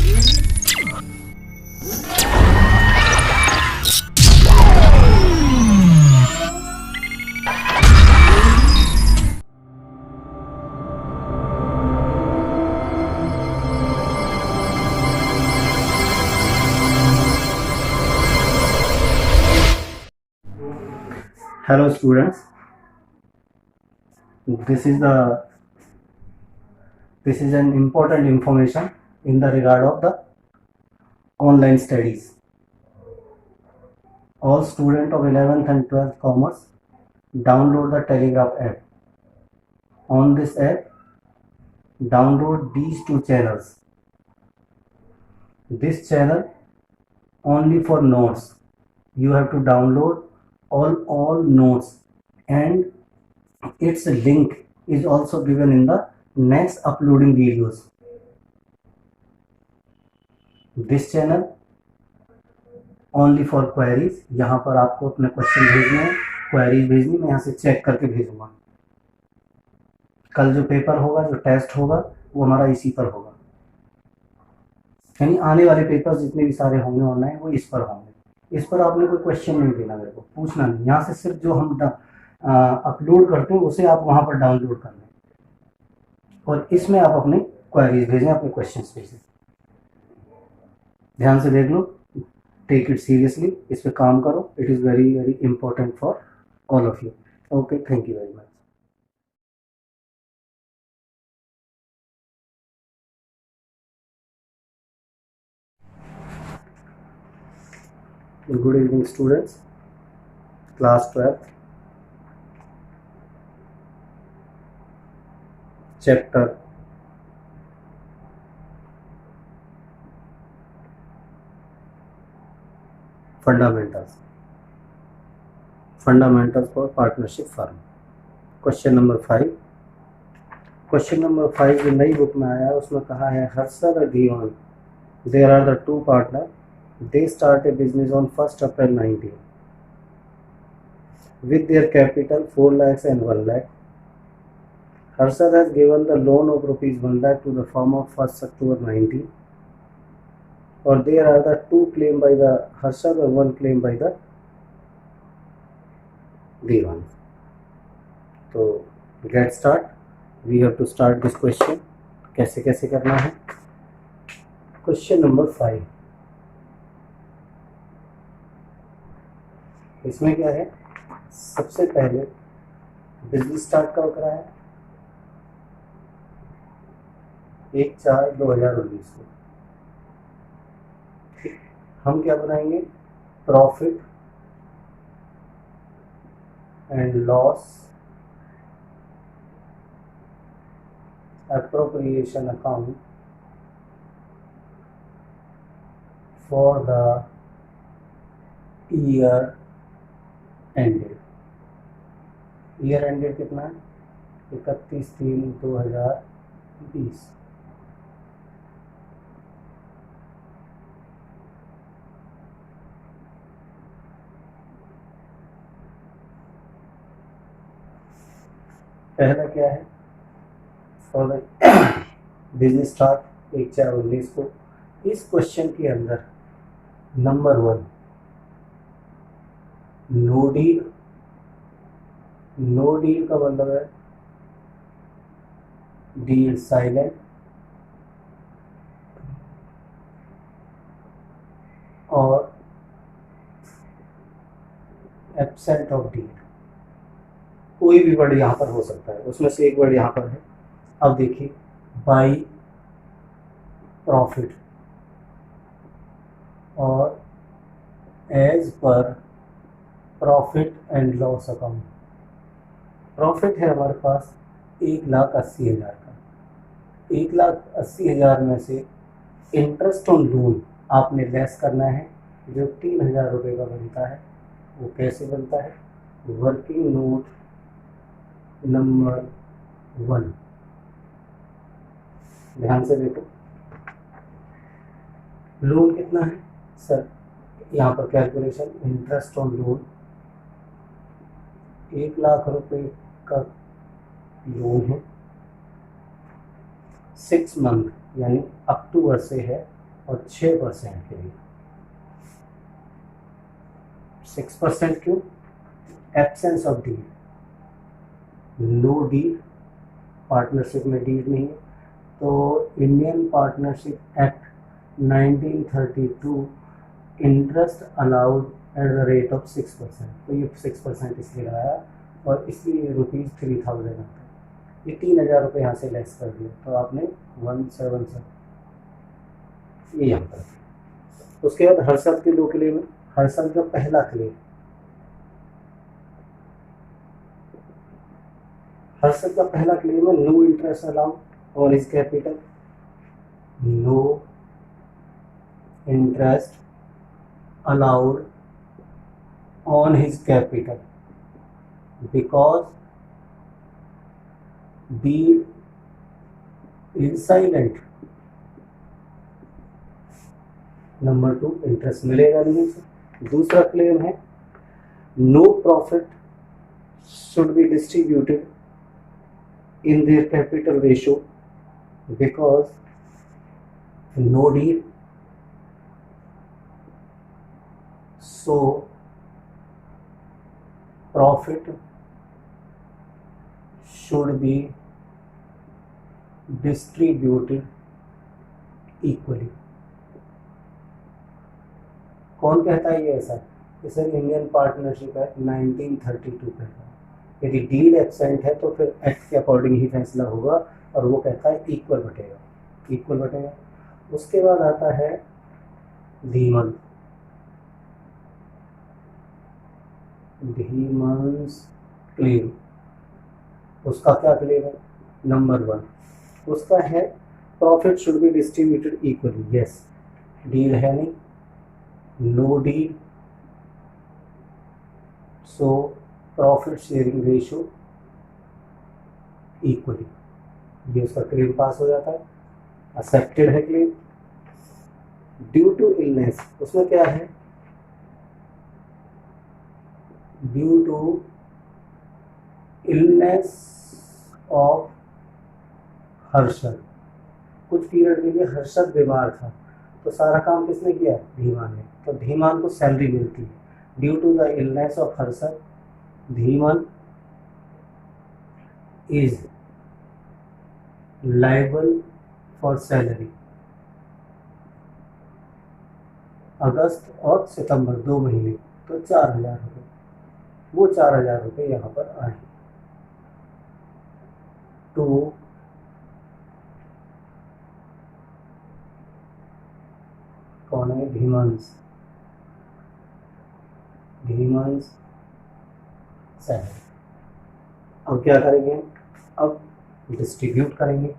Hello students, this is an important information in the regard of the online studies. All students of 11th and 12th commerce download the Telegraph app. On this app, download these two channels. This channel only for notes. You have to download all notes, and its link is also given in the next uploading videos. This channel only for queries. यहाँ पर आपको अपने question भेजने हैं, queries भेजनी, मैं यहाँ से चेक करके भेजूंगा. कल जो पेपर होगा, जो टेस्ट होगा, वो हमारा इसी पर होगा. यानी आने वाले पेपर जितने भी सारे होंगे ऑनलाइन वो इस पर होंगे. इस पर आपने कोई क्वेश्चन नहीं देना, मेरे को पूछना नहीं. यहाँ से सिर्फ जो हम अपलोड करते हैं उसे आप वहाँ पर डाउनलोड कर लें और इसमें आप अपने क्वेरीज भेजें, अपने क्वेश्चन भेजें. ध्यान से देख लो, टेक इट सीरियसली, इस पे काम करो. It is very very important for all of you. Okay, thank you very much. Good evening students, class 12th, chapter fundamentals for partnership firm. Question number 5. Question number 5 जो नई book में आया उसमें कहा है हर्षद और Gion, there are the two partners. They start a business on 1st April 19 with their capital 4 lakhs and 1 lakh. Harshad has given the loan of rupees 1 lakh to the firm of 1st October 19. Or there are the two claims by the Harshad or one claim by the Diwan. So get start. We have to start this question. कैसे कैसे करना है. Question number 5. इसमें क्या है, सबसे पहले business start कब करा है, 1/4/2019 को. हम क्या बनाएंगे, profit and loss appropriation account for the year ended. Year ended कितना है, 31/3/2020. पहला क्या है, फॉर द बिजनेस स्टार्ट 1/4/19 को. इस क्वेश्चन के अंदर number 1 no deal. No deal का मतलब है डील साइलेंट और एब्सेंट ऑफ डील. कोई भी वर्ड यहाँ पर हो सकता है, उसमें से एक वर्ड यहाँ पर है. अब देखिए, बाई प्रॉफिट और एज पर profit and loss account. Profit है हमारे पास 1,80,000 का. 1,80,000 में से इंटरेस्ट ऑन लोन आपने लेस करना है, जो 3,000 रुपये का बनता है. वो कैसे बनता है, वर्किंग नोट नंबर 1. ध्यान से देखो, लोन कितना है सर, यहाँ पर कैलकुलेशन, इंटरेस्ट ऑन लोन 1,00,000 रुपये का लोन है. 6 मंथ यानी अक्टूबर से है और 6% के लिए। 6% क्यों? Absence of deed, no deed, partnership में डीड नहीं है। तो Indian partnership act 1932 interest allowed at the rate of 6%, तो ये 6% इसलिए लगाया और इसलिए ₹3000 आता है। ये 3000 रुपये यहाँ से लेस कर दिया, तो आपने 177 ये यहाँ पर। उसके बाद हर्षद के 2 क्लेम है। हर्षद का पहला क्लेम, हर्षद का पहला क्लेम है no interest allowed on his capital, no interest allowed on his capital because deed is silent. Number 2, interest मिलेगा नहीं से। दूसरा क्लेम है no profit should be distributed in their capital ratio because no deed, so profit should be distributed equally. कौन कहता है ये ऐसा? इसे इंडियन पार्टनरशिप एक्ट 1932 कहता है। यदि डीड एब्सेंट है तो फिर एक्ट के अकॉर्डिंग ही फैसला होगा और वो कहता है इक्वल बटेगा, इक्वल बटेगा। उसके बाद आता है धीमन, धीमन्स क्लेम। उसका क्या क्लेम है? नंबर 1 उसका है profit should be distributed equally. Yes, deal है नहीं, no deal, so profit sharing ratio equally, ये उसका क्लेम पास हो जाता है, एक्सेप्टेड है क्लेम। ड्यू टू इलनेस, उसमें क्या है? Due to illness of Harshad, कुछ पीरियड के लिए हर्षद बीमार था तो सारा काम किसने किया? धीमान ने। तो धीमान को सैलरी मिलती है। Due to the illness of Harshad Dhiman is liable for salary. अगस्त और सितंबर 2 महीने, तो 4000 रुपये, वो 4000 रुपये यहाँ पर आए। तो कौन है? धीमंस, धीमंस सैलरी। अब क्या करेंगे? अब डिस्ट्रीब्यूट करेंगे।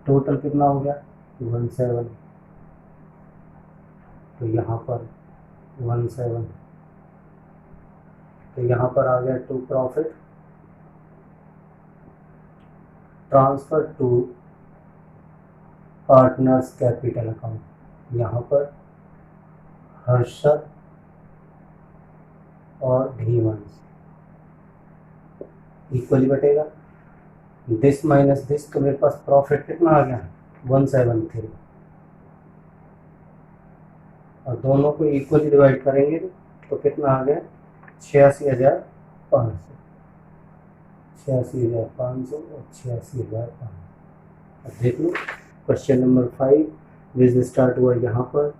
टोटल कितना हो गया? 17। तो यहाँ पर 17, तो यहाँ पर आ गया to profit transfer to partners capital account. यहाँ पर हर्षद और धीमंस इक्वली बटेगा। दिस माइनस दिस, तो मेरे पास प्रॉफिट कितना आ गया? 173, और दोनों को इक्वली डिवाइड करेंगे तो कितना आ गया? 86,500, 86,500 और 86,500। अब देख लो क्वेश्चन नंबर 5, बिजनेस स्टार्ट हुआ यहाँ पर,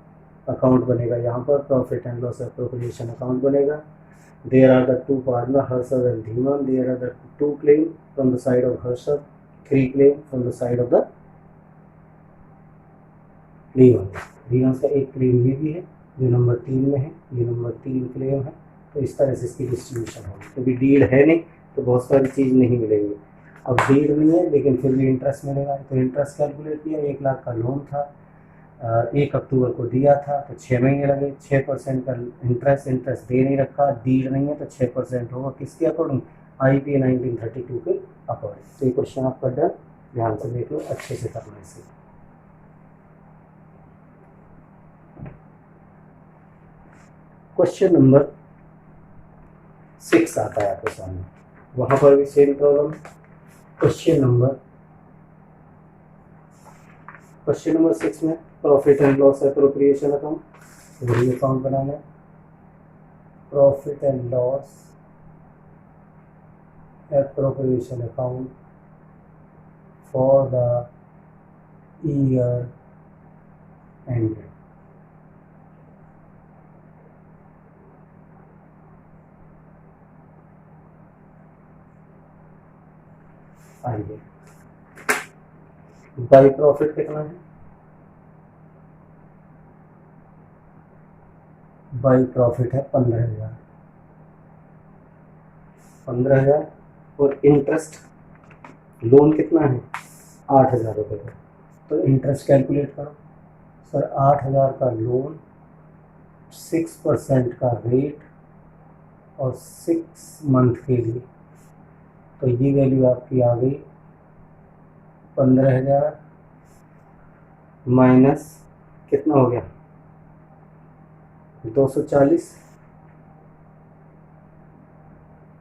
अकाउंट बनेगा यहाँ पर, profit and loss appropriation account बनेगा। There are the 2 partner Harshad and Dhiman, there are the 2 claim from the side of Harshad, 3 claim from the side of the Dhiman. Dhiman का एक क्लेम ये भी है जो नंबर 3 में है, ये नंबर 3 क्लेम है। तो इस तरह से इसकी डिस्ट्रीब्यूशन होगी, क्योंकि डीड है नहीं तो बहुत सारी चीज़ नहीं मिलेंगी। अब डीड नहीं है लेकिन फिर भी इंटरेस्ट मिलेगा, तो इंटरेस्ट कैलकुलेट किया। 1 लाख का लोन था, 1 अक्टूबर को दिया था, तो 6 महीने लगे। 6% का इंटरेस्ट दे नहीं रखा, डीड नहीं है तो 6% होगा किसके अकॉर्डिंग? IPA 1932 के अकॉर्डिंग। तो ये क्वेश्चन आपका डन, ध्यान से देख लो, अच्छे से करना इसे। क्वेश्चन नंबर 6 आता है आपके सामने, वहां पर भी सेम प्रॉब्लम। क्वेश्चन नंबर 6 में profit and loss appropriation account, वही अकाउंट बनाना है। Profit and loss appropriation account for the year ended. आइए, बाई प्रॉफिट कितना है? बाई प्रॉफिट है 15,000। 15,000 और इंटरेस्ट लोन कितना है? 8,000 रुपये का। तो इंटरेस्ट कैलकुलेट करो सर। 8,000 का लोन, 6% का रेट और 6 मंथ के लिए, तो ये वैल्यू आपकी आ गई 15,000 माइनस कितना हो गया? 240।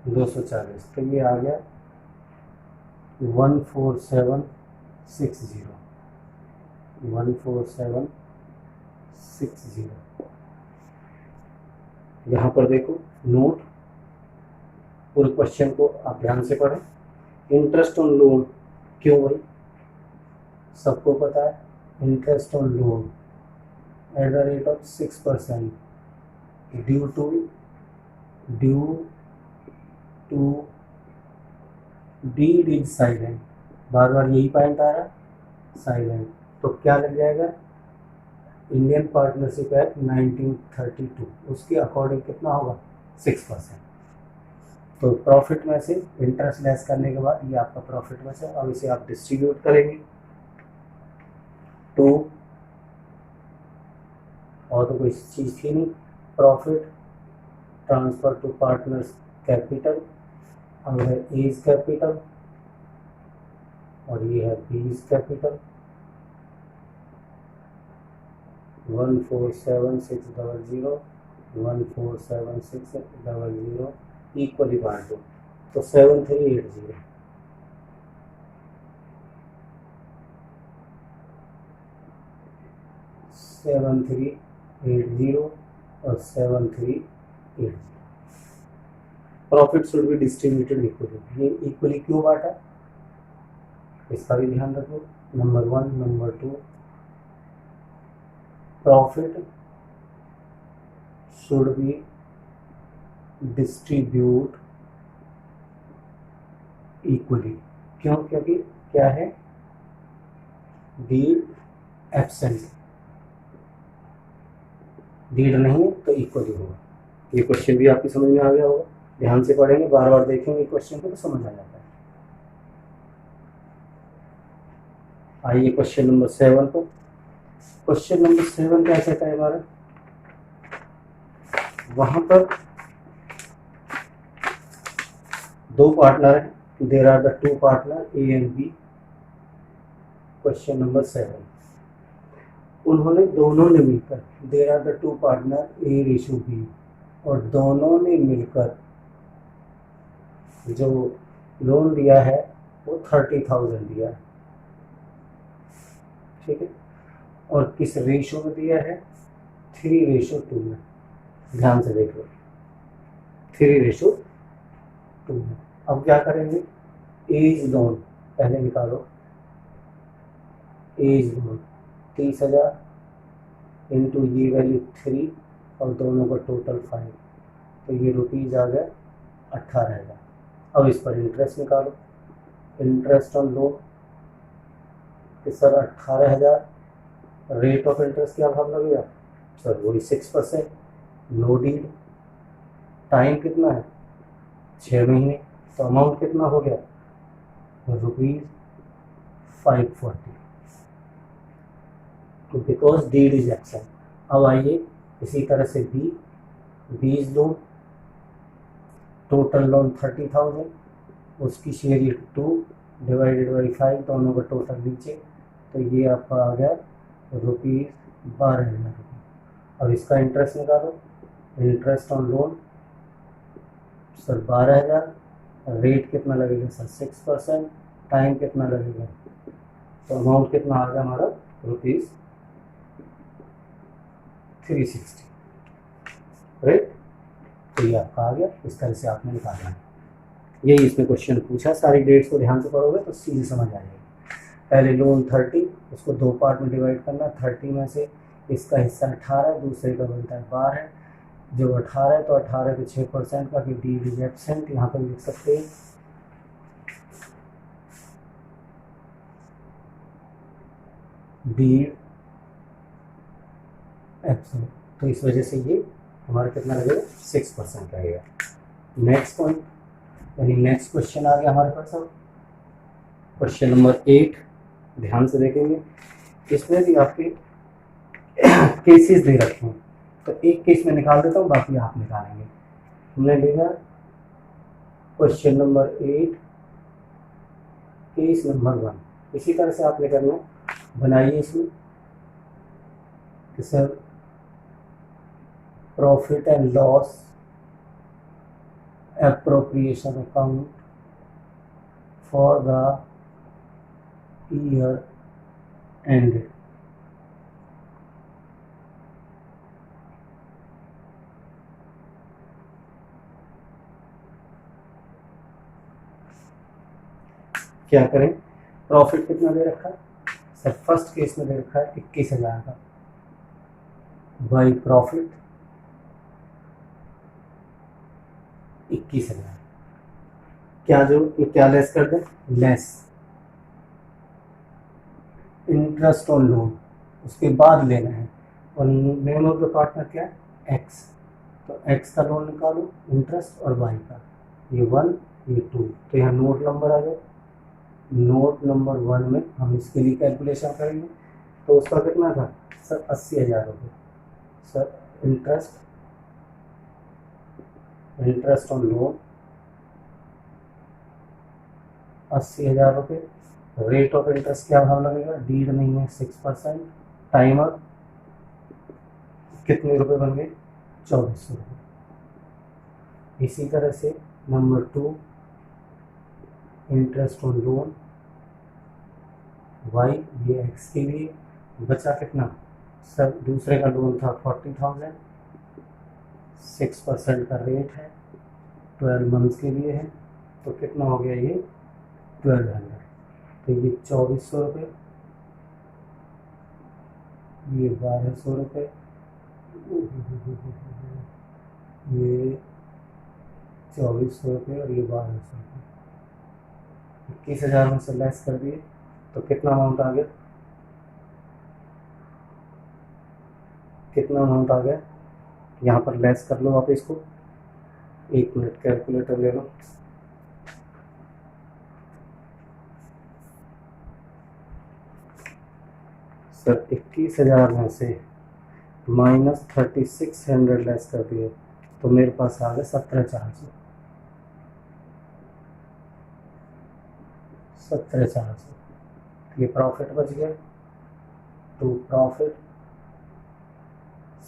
240, तो ये आ गया 14760। 14760। यहाँ पर देखो नोट, पूरे क्वेश्चन को आप ध्यान से पढ़ें। इंटरेस्ट ऑन लोन, क्यों भाई? सबको पता है interest on loan at the rate of 6% due to deed is silent. बार बार यही पॉइंट आ रहा है, साइलेंट। तो क्या लग जाएगा? इंडियन पार्टनरशिप एक्ट 1932, उसके अकॉर्डिंग कितना होगा? 6%। तो प्रॉफिट में से इंटरेस्ट लेस करने के बाद ये आपका प्रॉफिट में से, अब इसे आप डिस्ट्रीब्यूट करेंगे तो, और तो कोई चीज़ थी नहीं। Profit transfer to partners capital, और है एज कैपिटल और ये है बीज कैपिटल। 147,600 147,600 इक्वली बांट दो, तो 7380। 7380 और 7380। Profit should be distributed equally. ये इक्वली क्यों बांटा, इसका भी ध्यान रखो। Number 1, number 2, profit should B distribute equally. क्यों? क्योंकि क्या है? डीड एब्सेंट, डीड नहीं है तो इक्वली होगा। ये क्वेश्चन भी आपकी समझ में आ गया होगा। ध्यान से पढ़ेंगे, बार बार देखेंगे क्वेश्चन को तो समझ आ जाता है। आइए क्वेश्चन नंबर 7 को। क्वेश्चन नंबर 7 क्या कहता है हमारा? वहां पर 2 पार्टनर हैं, there are the 2 partner A and B. Question number 7, उन्होंने दोनों ने मिलकर, there are the 2 partner A ratio B, और दोनों ने मिलकर जो लोन दिया है वो 30,000 दिया है, ठीक है। और किस रेशो में दिया है? 3:2 में। ध्यान से देख लो, 3:2 में। अब क्या करेंगे? एज लोन पहले निकालो। एज लोन 30,000 इंटू ये वैल्यू 3 और दोनों का टोटल 5, तो ये रुपीज़ आ गया 18,000। अब इस पर इंटरेस्ट निकालो। इंटरेस्ट ऑन लोन कि सर 18,000, रेट ऑफ इंटरेस्ट क्या भाव लगेगा सर? वही 6%। नो डीड, टाइम कितना है? 6 महीने। तो अमाउंट कितना हो गया? ₹540, तो बिकॉज डीड इज एक्शन। अब आइए इसी तरह से बीज लोन, टोटल लोन 30,000, उसकी शेयर 2 डिवाइडेड बाई 5, दोनों का टोटल नीचे, तो ये आपका आ गया ₹12,000। अब इसका इंटरेस्ट निकालो। Interest on loan sir 12,000, rate कितना लगेगा सर? 6%, टाइम कितना लगेगा? तो अमाउंट कितना आ गया हमारा? 360, राइट। तो ये आपका आ गया, इस तरह से आपने निकालना है। यही इसमें क्वेश्चन पूछा, सारी डेट्स को ध्यान से पढ़ोगे तो सीधे समझ आ जाएगी। पहले लोन 30, उसको 2 पार्ट में डिवाइड करना। 30 में से इसका हिस्सा 18, दूसरे का बनता है 12। जो 18 है तो 18 के 6% का, कि डी इज एब्सेंट, यहाँ पर लिख सकते हैं डी एब्सेंट। तो इस वजह से ये हमारा कितना लगेगा, 6% लगेगा। नेक्स्ट पॉइंट, यानी नेक्स्ट क्वेश्चन आ गया हमारे पास। अब क्वेश्चन नंबर 8 ध्यान से देखेंगे। इसमें भी आपके केसेस दे रखे हैं, तो एक केस में निकाल देता हूँ, बाकी आप निकालेंगे। हमने लिखा क्वेश्चन नंबर 8 केस नंबर 1। इसी तरह से आपने करना, बनाइए इसमें कि sir profit and loss appropriation account for the year ended. क्या करें, प्रॉफिट कितना दे रखा है सर, फर्स्ट केस में दे रखा है 21,000 का, बाई प्रॉफिट 21,000। क्या लेस कर दें, लेस इंटरेस्ट ऑन लोन, उसके बाद लेना है। और नेम ऑफ द पार्टनर क्या है, एक्स। तो एक्स का लोन निकालो, इंटरेस्ट और वाई का, ये 1 ये 2। तो यहाँ नोट नंबर आ गया। नोट नंबर 1 में हम इसके लिए कैलकुलेशन करेंगे। तो उसका कितना था सर, 80,000 रुपये। सर इंटरेस्ट ऑन लोन 80,000 रुपये। रेट ऑफ इंटरेस्ट क्या भाव लगेगा, डीड नहीं है 6%। टाइमर कितने रुपए बन गए, 2400 रुपये। इसी तरह से number 2 interest on loan Y, ये एक्स के लिए बचा कितना सर, दूसरे का लोन था 40,000, 6% का रेट है, 12 मंथ्स के लिए है, तो कितना हो गया ये 1200। तो ये 2400 रुपये, ये 1200 रुपये, ये 2400 रुपये और ये 1200 रुपये। 21,000 में से लेस कर दिए तो कितना अमाउंट आ गया, कितना अमाउंट आ गया, यहाँ पर लेस कर लो आप इसको। 1 मिनट कैलकुलेटर ले लो। सर 21,000 में से माइनस 3600 लेस कर दिए तो मेरे पास आ गया 17,400। 17,400 ये प्रॉफिट बच गया। टू प्रॉफिट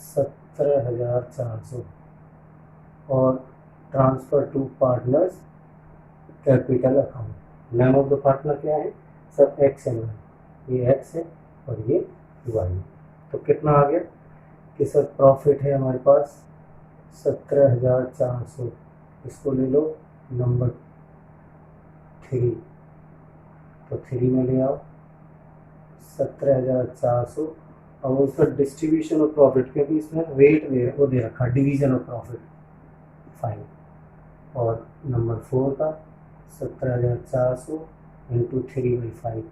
17,400 और transfer to partners capital account. Name of the partner क्या है सर, एक्स एंड वाई। ये एक्स है और ये वाई। तो कितना आ गया कि सर प्रॉफिट है हमारे पास 17,400। इसको ले लो नंबर 3, तो 3 में ले आओ 17,400 और उसका डिस्ट्रीब्यूशन ऑफ प्रॉफिट, क्योंकि इसमें रेट वो दे रखा, डिवीजन ऑफ प्रॉफिट 5। और नंबर 4 का 17,400 इंटू 3/5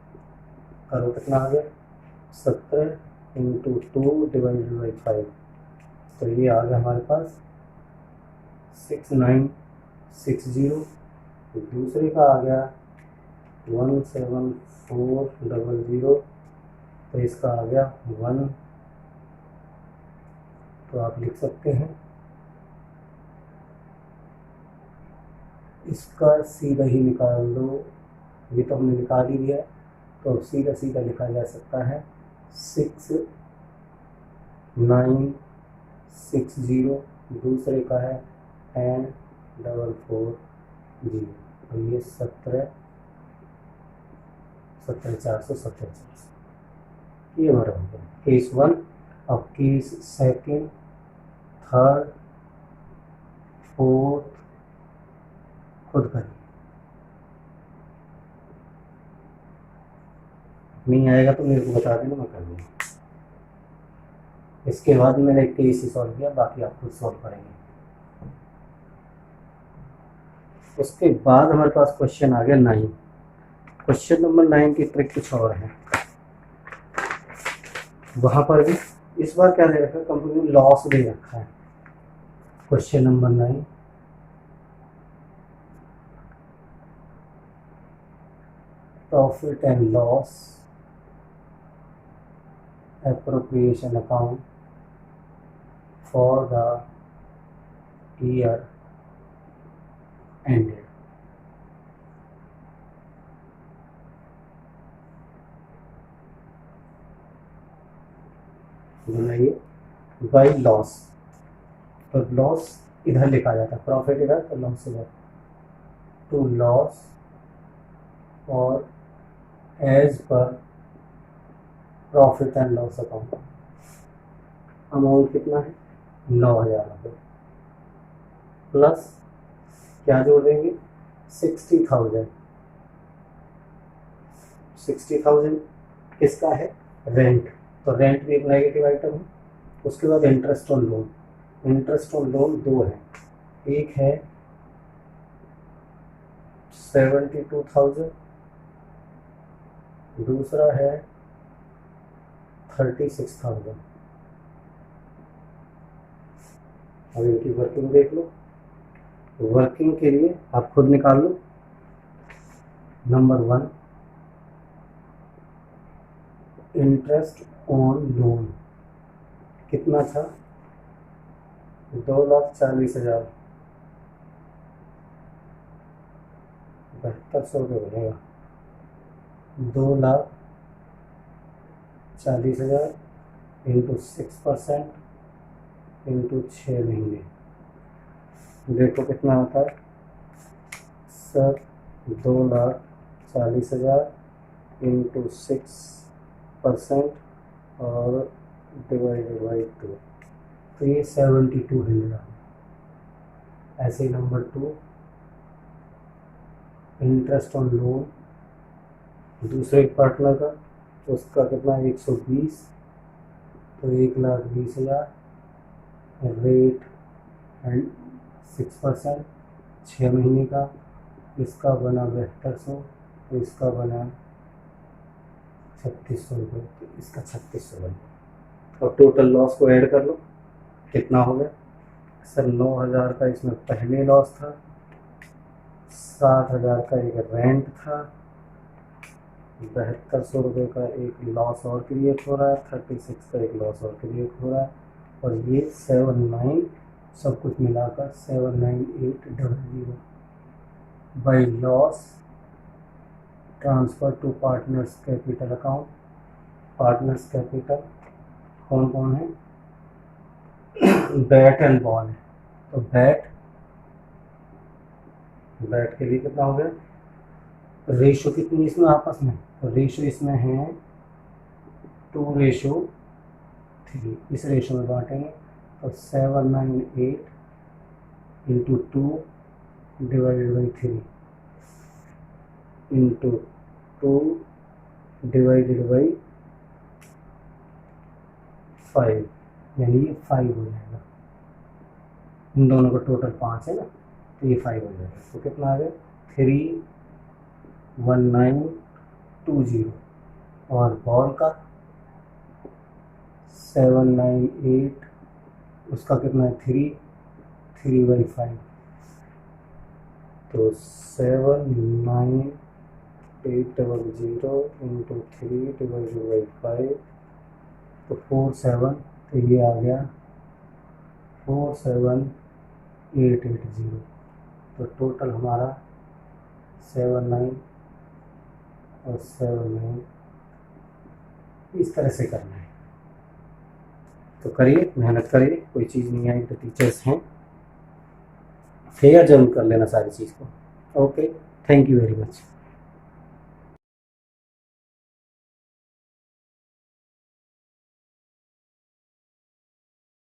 करो, कितना आ गया 17 इंटू 2 डिवाइडेड बाई 5। तो ये आ गया हमारे पास 6960। दूसरे का आ गया 17400। तो इसका आ गया 1। तो आप लिख सकते हैं इसका सीधा ही निकाल दो, ये तो हमने निकाल ही दिया। तो अब सीधा सीधा लिखा जा सकता है 6960। दूसरे का है 10,440। और ये 17,400 ये हमारा हो गया केस 1। अब केस सेकंड, थर्ड, फोर्थ खुद करिए, नहीं आएगा तो मेरे को बता देना, मैं कर दूँगा। इसके बाद मैंने एक केस ही सॉल्व किया, बाकी आप खुद सॉल्व करेंगे। उसके बाद हमारे पास क्वेश्चन आ गया 9। क्वेश्चन नंबर 9 की ट्रिक कुछ और है। वहाँ पर भी इस बार क्या दे रखा है, कंपनी ने लॉस दे रखा है। Question number 9, profit and loss appropriation account for the year ended. बनाइए बाई लॉस, तो लॉस इधर लिखा जाता है, प्रॉफिट इधर तो लॉस इधर, टू लॉस और एज पर profit and loss account. Amount कितना है, 9,000 रुपये, प्लस क्या जोड़ देंगे, 60,000। 60,000 किसका है, रेंट, तो रेंट भी एक नेगेटिव आइटम है। उसके बाद interest on loan, interest on loan 2 है, एक है 72,000, दूसरा है 36,000। अब इनकी वर्किंग देख लो, वर्किंग के लिए आप खुद निकाल लो। नंबर 1, इंटरेस्ट ऑन लोन कितना था, 2,40,000, 7200 रुपये बनेगा। 2,40,000 इंटू 6% इंटू 6 महीने, देखो कितना होता है सर, 2,40,000 इंटू 6% और डिवाइडेड बाई 2, तो ये 7,200। ऐसे ही नंबर 2, इंटरेस्ट ऑन लोन दूसरे पार्टनर का, तो उसका कितना 120, तो 1,20,000, रेट एंड 6%, 6 महीने का, इसका बना 7200, तो इसका बना 3600 रुपये, तो इसका 3600 बना। और टोटल लॉस को ऐड कर लो, कितना हो गया सर, 9,000 का इसमें पहले लॉस था, 7,000 का एक रेंट था, 7200 रुपये का एक लॉस और क्रिएट हो रहा है, 36 का एक लॉस और क्रिएट हो रहा है, और ये 79 सब कुछ मिलाकर 79800 by loss transfer to partners capital account. Partners capital कौन कौन है, बैट एंड बॉल है, तो बैट के लिए कितना हो गया, रेशो कितनी इसमें आपस में, तो रेशो इसमें है 2:3, इस रेशो में बांटेंगे, तो 798 into 2 divided by 3 into 2 divided by 5, यानी ये 5 हो जाएगा। इन दोनों का टोटल 5 है ना, तो ये 5 हो जाएगा। तो कितना आ गया 31920, और बॉल का 798, उसका कितना है 3/5, तो 79800 इंटू 3 डिवाइडेड बाई 5, तो 47, तो ये आ गया 47880। तो टोटल हमारा 79 और 79 इस तरह से करना है। तो करिए, मेहनत करिए, कोई चीज़ नहीं आई तो टीचर्स हैं, फेयर जरूर कर लेना सारी चीज़ को। Okay, thank you very much.